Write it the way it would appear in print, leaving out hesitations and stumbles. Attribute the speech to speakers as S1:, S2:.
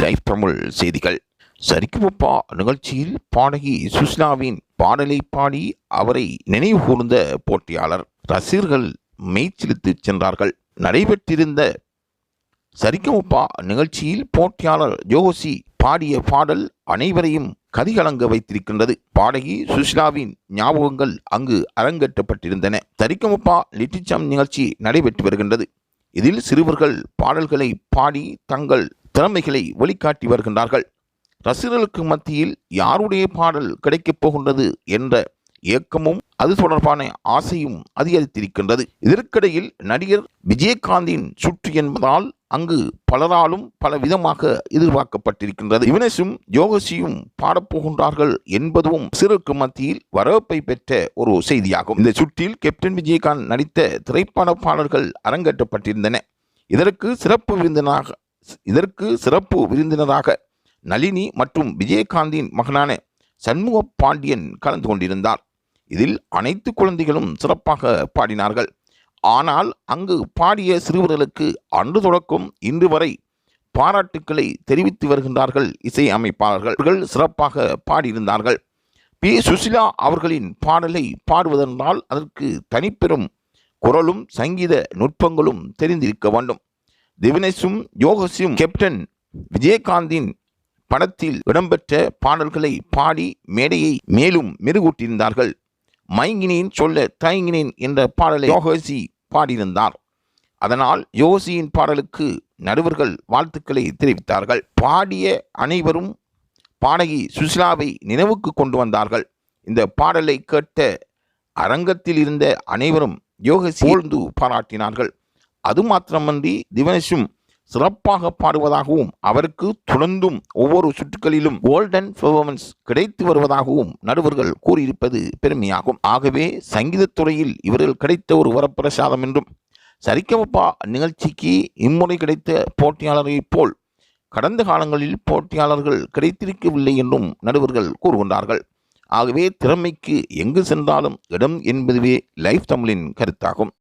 S1: Live Tamil செய்திகள். சரிகமபா நிகழ்ச்சியில் பாடகி சுஷ்லாவின் பாடலை பாடி அவரை நினைவு கூர்ந்த போட்டியாளர் ரசிகர்கள் மெய்ச்சிலித்து சென்றார்கள். நடைபெற்றிருந்த சரிகமபா நிகழ்ச்சியில் போட்டியாளர் ஜோகோசி பாடிய பாடல் அனைவரையும் கதிகலங்க வைத்திருக்கின்றது. பாடகி சுஷ்லாவின் ஞாபகங்கள் அங்கு அரங்கேற்றப்பட்டிருந்தன. சரிகமபா லிட்டில் நிகழ்ச்சி நடைபெற்று வருகின்றது. இதில் சிறுவர்கள் பாடல்களை பாடி தங்கள் திறமைகளை வெளிக்காட்டி வருகின்றார்கள். ரசிகர்களுக்கு மத்தியில் யாருடைய பாடல் கிடைக்கப் போகின்றது என்ற ஏக்கமும் அது தொடர்பான ஆசையும் அதிகரித்திருக்கின்றது. இதற்கிடையில் நடிகர் விஜயகாந்தின் சுற்று என்பதால் அங்கு பலராலும் பல விதமாக எதிர்பார்க்கப்பட்டிருக்கின்றது. யுவனேஷும் ஜோகோசியும் பாடப்போகின்றார்கள் என்பதும் சிறுக்கு மத்தியில் வரவேற்பை பெற்ற ஒரு செய்தியாகும். இந்த சுற்றில் கேப்டன் விஜயகாந்த் நடித்த திரைப்பட பாடல்கள் அரங்கேற்றப்பட்டிருந்தன. இதற்கு சிறப்பு விருந்தினராக நளினி மற்றும் விஜயகாந்தின் மகனான சண்முக பாண்டியன் கலந்து கொண்டிருந்தார். இதில் அனைத்து குழந்தைகளும் சிறப்பாக பாடினார்கள். ஆனால் அங்கு பாடிய சிறுவர்களுக்கு அன்று தொடக்கம் இன்று வரை பாராட்டுக்களை தெரிவித்து வருகின்றார்கள் இசை அமைப்பாளர்கள். சிறப்பாக பாடியிருந்தார்கள். பி. சுஷீலா அவர்களின் பாடலை பாடுவதென்றால் அதற்கு தனிப்பெரும் குரலும் சங்கீத நுட்பங்களும் தெரிந்திருக்க வேண்டும். திவினேஷும் யோகசியும் கேப்டன் விஜயகாந்தின் படத்தில் இடம்பெற்ற பாடல்களை பாடி மேடையை மேலும் மெருகூட்டியிருந்தார்கள். மயங்கினேன் சொல்ல தயங்கினேன் என்ற பாடலை யோகசி பாடியிருந்தார். அதனால் யோகசியின் பாடலுக்கு நடுவர்கள் வாழ்த்துக்களை தெரிவித்தார்கள். பாடிய அனைவரும் பாடகி சுஷீலாவை நினைவுக்கு கொண்டு வந்தார்கள். இந்த பாடலை கேட்ட அரங்கத்தில் இருந்த அனைவரும் யோகசி போழ்ந்து பாராட்டினார்கள். அது மாத்திரமன்றி திவினேஷும் சிறப்பாக பாடுவதாகவும் அவருக்கு தொடர்ந்தும் ஒவ்வொரு சுற்றுகளிலும் கோல்டன் பெர்ஃபார்மன்ஸ் கிடைத்து வருவதாகவும் நடுவர்கள் கூறியிருப்பது பெருமையாகும். ஆகவே சங்கீதத்துறையில் இவர்கள் கிடைத்த ஒரு வரப்பிரசாதம் என்றும் சரிகமபா நிகழ்ச்சிக்கு இம்முறை கிடைத்த போட்டியாளரை போல் கடந்த காலங்களில் போட்டியாளர்கள் கிடைத்திருக்கவில்லை என்றும் நடுவர்கள் கூறுகின்றார்கள். ஆகவே திறமைக்கு எங்கு சென்றாலும் இடம் என்பதுவே லைவ் தமிழின் கருத்தாகும்.